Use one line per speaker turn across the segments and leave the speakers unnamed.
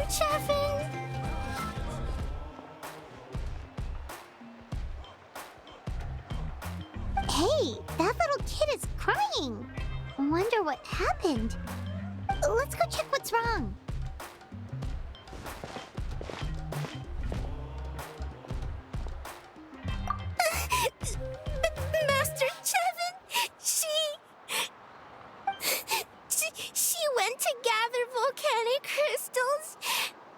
Chevin! Hey, that little kid is crying. Wonder what happened. Let's go check what's wrong. Master Chevin, she went to gather volcanic crystals,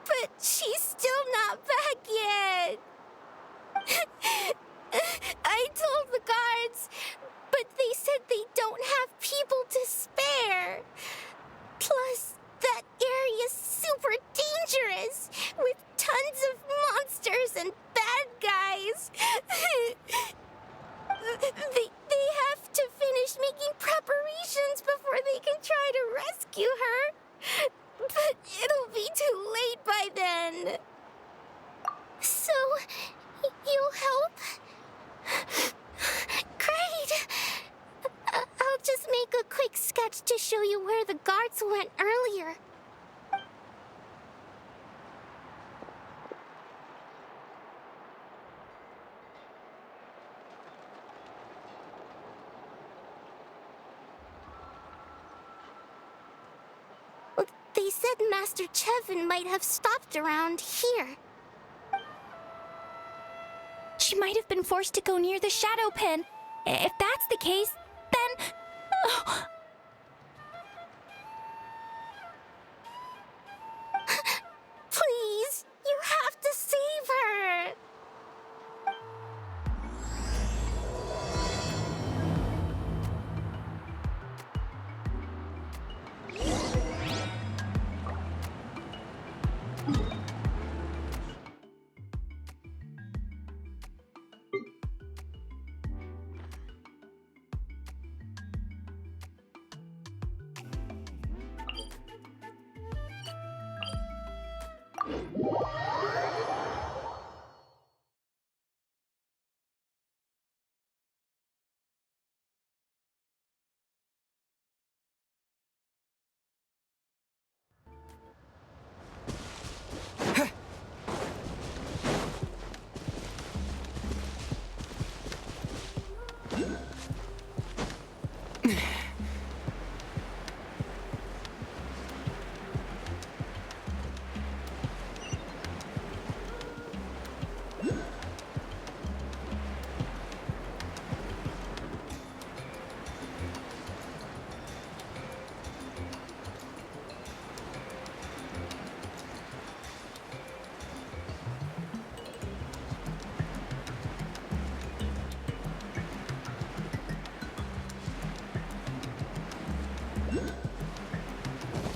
but she's still not back yet. I told the guards, but they said they don't have people to spare. Plus, that area's super dangerous, with tons of monsters and bad guys. They have to finish making preparations before they can try to rescue her. But it'll be too late by then. So, you'll help? Great! I'll just make a quick sketch to show you where the guards went earlier. They said Master Chevin might have stopped around here.
She might have been forced to go near the shadow pen. If that's the case, then... Oh.
Please, you have to save her.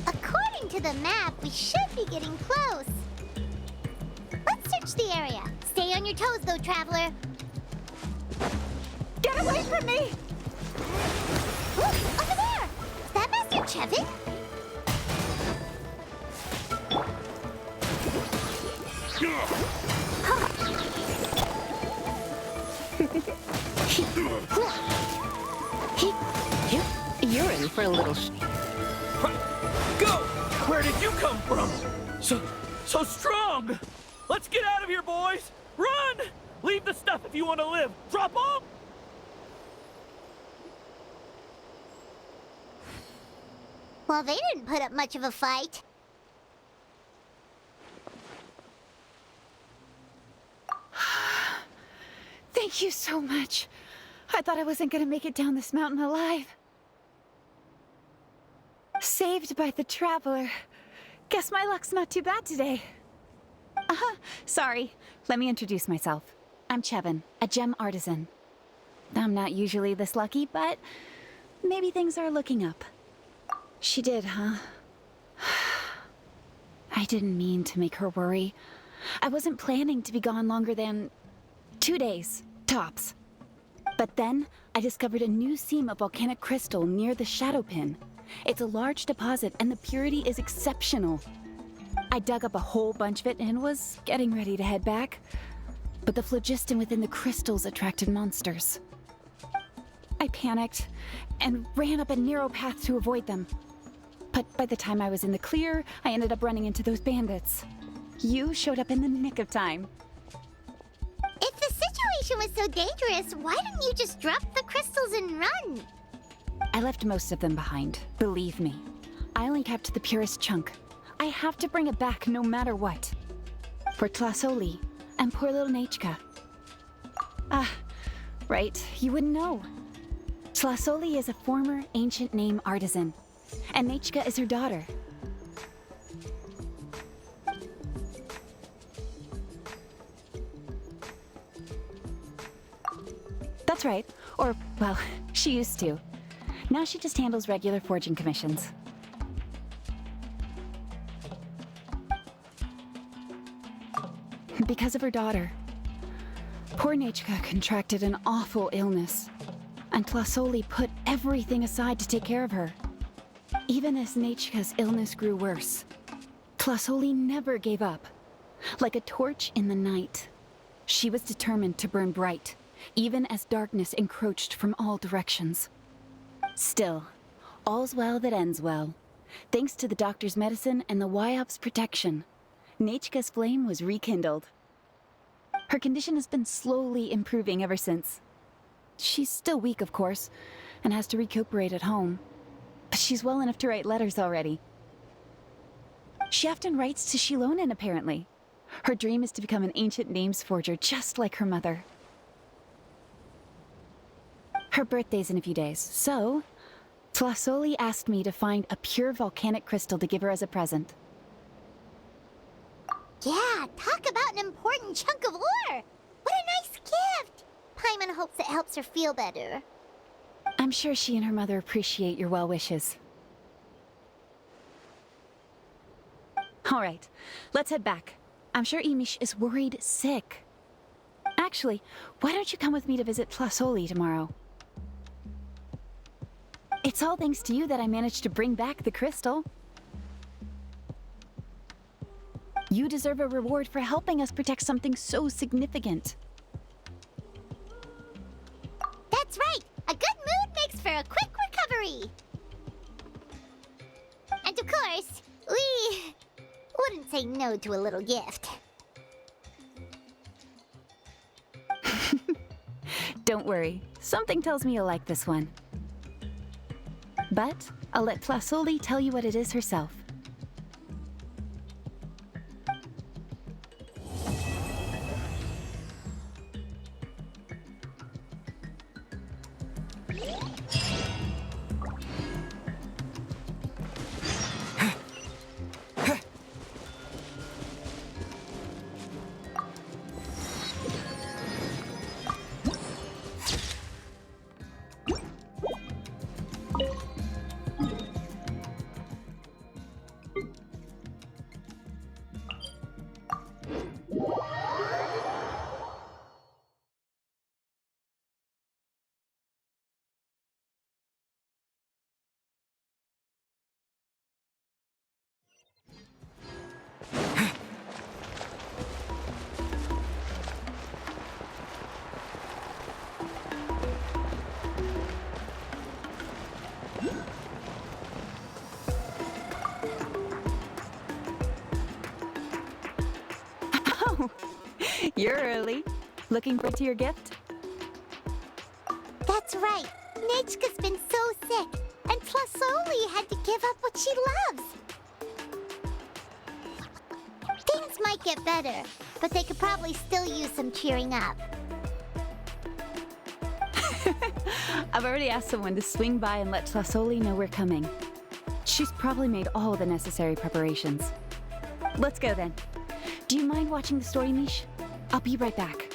According to the map, we should be getting close. Let's search the area. Stay on your toes, though, traveler.
Get away from me!
Look, over there! Is that Master Chevin?
You're in for a little
Go! Where did you come from? So strong! Let's get out of here, boys! Run! Leave the stuff if you want to live. Drop off!
Well, they didn't put up much of a fight.
Thank you so much. I thought I wasn't gonna make it down this mountain alive. Saved by the traveler. Guess my luck's not too bad today. Sorry. Let me introduce myself. I'm Chevin, a gem artisan. I'm not usually this lucky, but maybe things are looking up. She did, huh? I didn't mean to make her worry. I wasn't planning to be gone longer than 2 days, tops. But then, I discovered a new seam of volcanic crystal near the shadow pin. It's a large deposit, and the purity is exceptional. I dug up a whole bunch of it and was getting ready to head back. But the phlogiston within the crystals attracted monsters. I panicked and ran up a narrow path to avoid them. But But by the time I was in the clear, I ended up running into those bandits. You showed up in the nick of time.
If the situation was so dangerous, why didn't you just drop the crystals and run?
I left most of them behind, believe me. I only kept the purest chunk. I have to bring it back no matter what. For Tlasoli and poor little Nechka. Ah, right, you wouldn't know. Tlasoli is a former ancient name artisan, and Nechka is her daughter. That's right. Or, well, she used to. Now she just handles regular forging commissions. Because of her daughter. Poor Nechka contracted an awful illness, and Tlasoli put everything aside to take care of her. Even as Nechka's illness grew worse, Tlasoli never gave up. Like a torch in the night, she was determined to burn bright, even as darkness encroached from all directions. Still, all's well that ends well. Thanks to the doctor's medicine and the YOP's protection, Nechka's flame was rekindled. Her condition has been slowly improving ever since. She's still weak, of course, and has to recuperate at home. But she's well enough to write letters already. She often writes to Shilonen, apparently. Her dream is to become an ancient names forger just like her mother. Her birthday's in a few days, so Tlasoli asked me to find a pure volcanic crystal to give her as a present.
Yeah, talk about an important chunk of ore! What a nice gift! Paimon hopes it helps her feel better.
I'm sure she and her mother appreciate your well wishes. All right, let's head back. I'm sure Imish is worried sick. Actually, why don't you come with me to visit Tlasoli tomorrow? It's all thanks to you that I managed to bring back the crystal. You deserve a reward for helping us protect something so significant.
That's right! A good mood makes for a quick recovery! And of course, we wouldn't say no to a little gift.
Don't worry, something tells me you'll like this one. But I'll let Tlasoli tell you what it is herself. You're early. Looking forward to your gift?
That's right. Nechka's been so sick, and Tlasoli had to give up what she loves. Things might get better, but they could probably still use some cheering up.
I've already asked someone to swing by and let Tlasoli know we're coming. She's probably made all the necessary preparations. Let's go then. Do you mind watching the story, Mish? I'll be right back.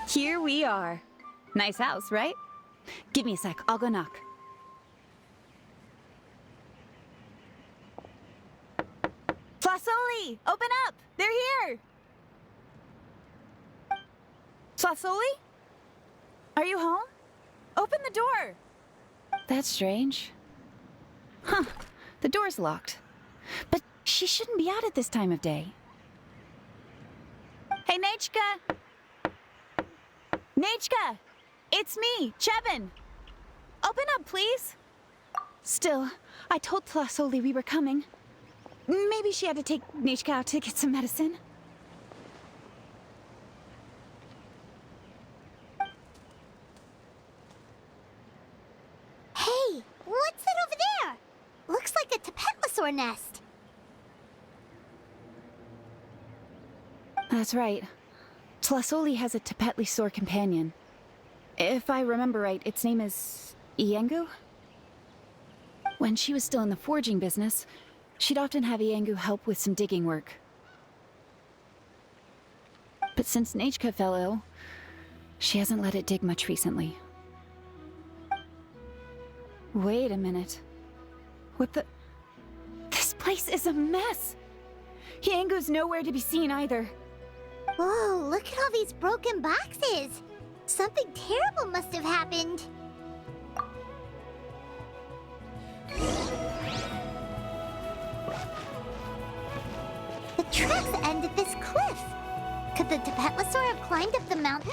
Here we are. Nice house, right? Give me a sec, I'll go knock. Flasoli! Open up! They're here! Flasoli? Are you home? Open the door! That's strange. Huh, the door's locked. But she shouldn't be out at this time of day. Hey, Nechka! Nechka! It's me, Chevin! Open up, please! Still, I told Flasoli we were coming. Maybe she had to take Nechka out to get some medicine.
Hey, what's that over there? Looks like a Tapetlosaur nest.
That's right. Flasoli has a Tapetlosaur companion. If I remember right, its name is Iengu? When she was still in the forging business, she'd often have Iengu help with some digging work. But since Nechka fell ill, she hasn't let it dig much recently. Wait a minute. What the... This place is a mess! Iengu's nowhere to be seen either.
Whoa, look at all these broken boxes. Something terrible must have happened. The tracks end at this cliff. Could the Tapetlosaur have climbed up the mountain?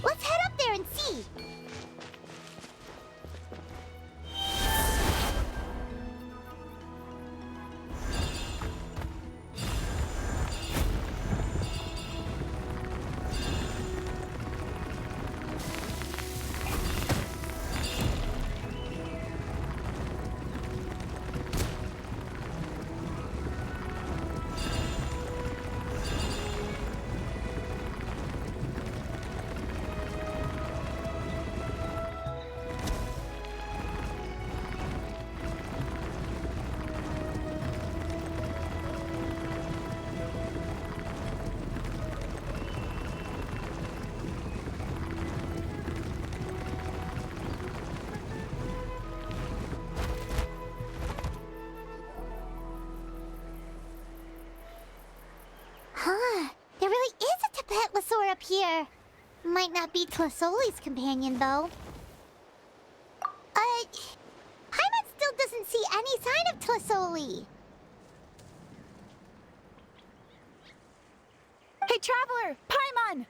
Let's head up there and see. There really is a Tapetlosaur up here. Might not be Flasoli's companion, though. Paimon still doesn't see any sign of Flasoli.
Hey, Traveler! Paimon!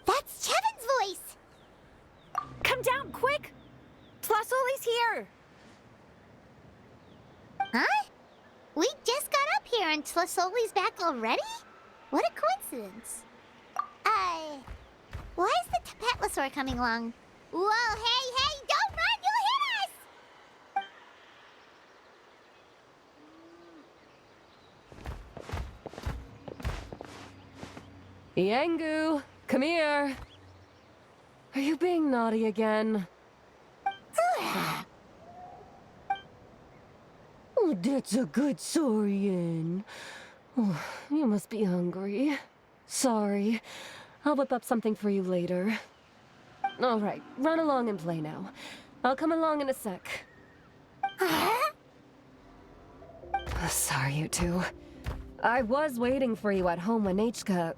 That's Chevin's voice!
Come down, quick! Flasoli's here!
Huh? We just got up here and Flasoli's back already? What a coincidence. Why is the Tapetlosaur coming along? Whoa, hey, don't run! You'll hit us!
Iengu, come here. Are you being naughty again? Oh, that's a good saurian. Oh, you must be hungry. Sorry. I'll whip up something for you later. All right, run along and play now. I'll come along in a sec. Sorry, you two. I was waiting for you at home when Nichka...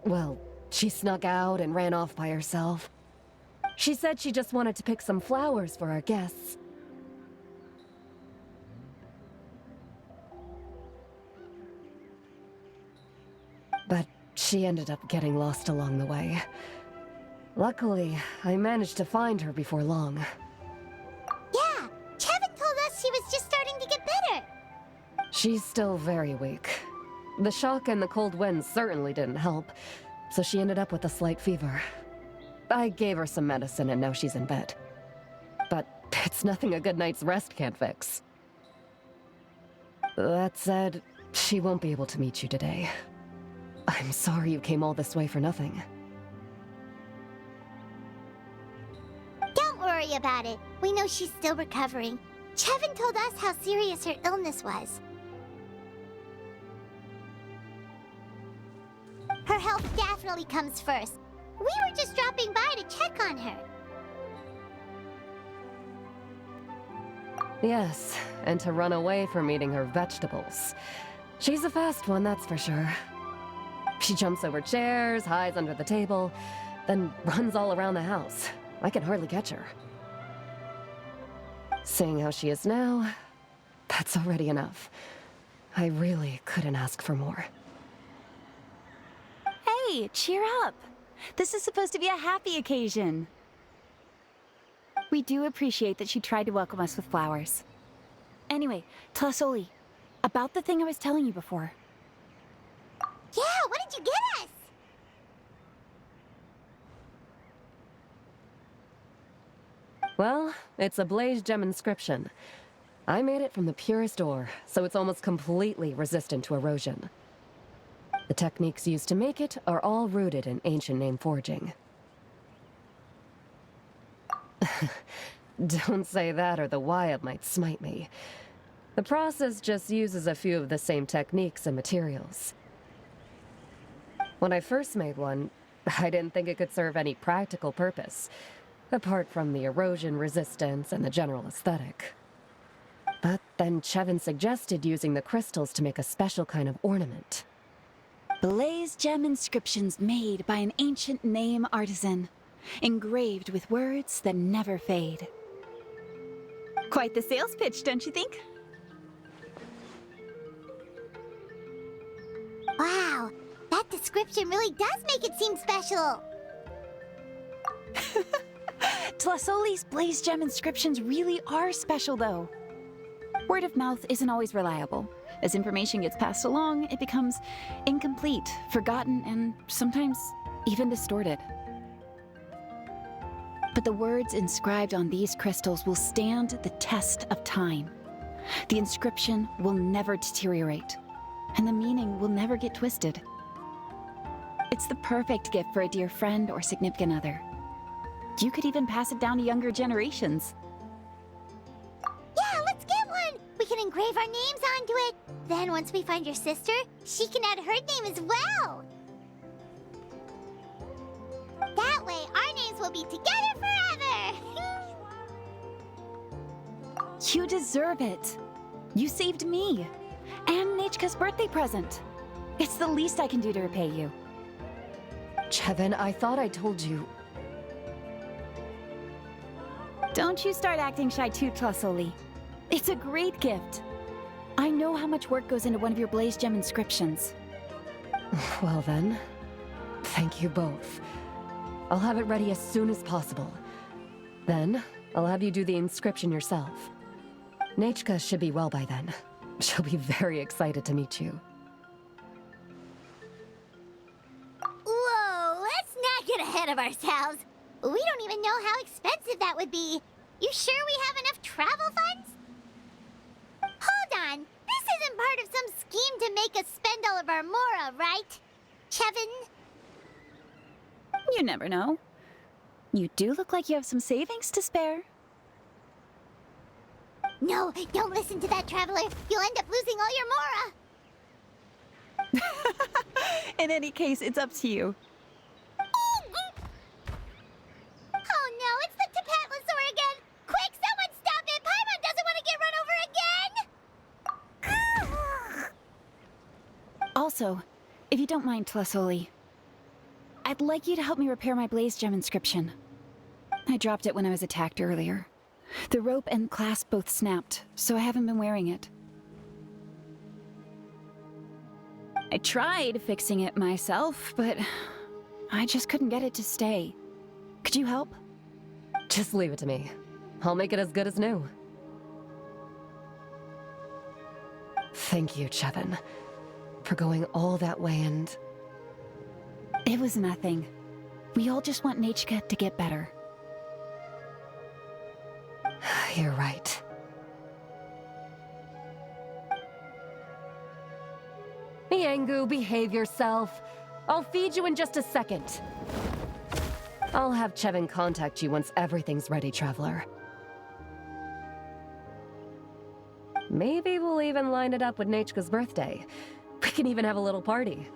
Well, she snuck out and ran off by herself. She said she just wanted to pick some flowers for our guests. But she ended up getting lost along the way. Luckily, I managed to find her before long.
Yeah, Kevin told us she was just starting to get better.
She's still very weak. The shock and the cold winds certainly didn't help, so she ended up with a slight fever. I gave her some medicine and now she's in bed. But it's nothing a good night's rest can't fix. That said, she won't be able to meet you today. I'm sorry you came all this way for nothing.
Don't worry about it. We know she's still recovering. Kevin told us how serious her illness was. Her health definitely comes first. We were just dropping by to check on her.
Yes, and to run away from eating her vegetables. She's a fast one, that's for sure. She jumps over chairs, hides under the table, then runs all around the house. I can hardly catch her. Seeing how she is now, that's already enough. I really couldn't ask for more.
Hey, cheer up. This is supposed to be a happy occasion. We do appreciate that she tried to welcome us with flowers. Anyway, Tlasoli, about the thing I was telling you before.
Yeah, what did you get us?
Well, it's a blaze gem inscription. I made it from the purest ore, so it's almost completely resistant to erosion. The techniques used to make it are all rooted in ancient name forging. Don't say that or the wild might smite me. The process just uses a few of the same techniques and materials. When I first made one, I didn't think it could serve any practical purpose, apart from the erosion resistance and the general aesthetic. But then Chevin suggested using the crystals to make a special kind of ornament.
Blaze gem inscriptions made by an ancient name artisan, engraved with words that never fade. Quite the sales pitch, don't you think?
Wow, that description really does make it seem special.
Tlasoli's blaze gem inscriptions really are special, though. Word of mouth isn't always reliable. As information gets passed along, it becomes incomplete, forgotten, and sometimes even distorted. But the words inscribed on these crystals will stand the test of time. The inscription will never deteriorate, and the meaning will never get twisted. It's the perfect gift for a dear friend or significant other. You could even pass it down to younger generations.
Yeah, let's get one! We can engrave our names onto it. Then once we find your sister, she can add her name as well. That way, our names will be together forever!
You deserve it. You saved me. And Nichka's birthday present. It's the least I can do to repay you.
Chevin, I thought I told you.
Don't you start acting shy too, Tlasoli. It's a great gift. I know how much work goes into one of your blaze gem inscriptions.
Well then, thank you both. I'll have it ready as soon as possible. Then, I'll have you do the inscription yourself. Nichka should be well by then. She'll be very excited to meet you.
Whoa, let's not get ahead of ourselves. We don't even know how expensive that would be. You sure we have enough travel funds? Hold on, this isn't part of some scheme to make us spend all of our mora, right? Kevin?
You never know. You do look like you have some savings to spare.
No, don't listen to that, Traveler. You'll end up losing all your Mora.
In any case, it's up to you.
Oh no, it's the Tapatlosaur again! Quick, someone stop it! Paimon doesn't want to get run over again!
Also, if you don't mind, Tlasoli, I'd like you to help me repair my Blaze Gem inscription. I dropped it when I was attacked earlier. The rope and clasp both snapped, so I haven't been wearing it. I tried fixing it myself, but I just couldn't get it to stay. Could you help?
Just leave it to me. I'll make it as good as new. Thank you, Chevin, for going all that way and...
It was nothing. We all just want Nachka to get better.
You're right. Miangu, behave yourself. I'll feed you in just a second. I'll have Chevin contact you once everything's ready, Traveler. Maybe we'll even line it up with Nachka's birthday. We can even have a little party.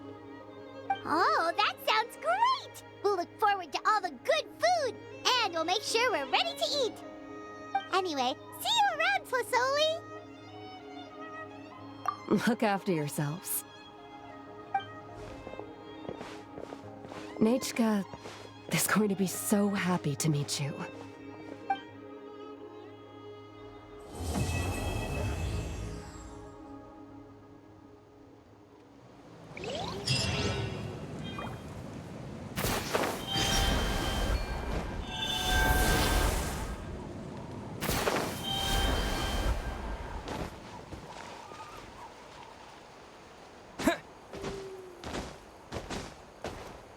Oh, that sounds great! We'll look forward to all the good food, and we'll make sure we're ready to eat. Anyway, see you around, Tlasoli!
Look after yourselves. Nachka is going to be so happy to meet you.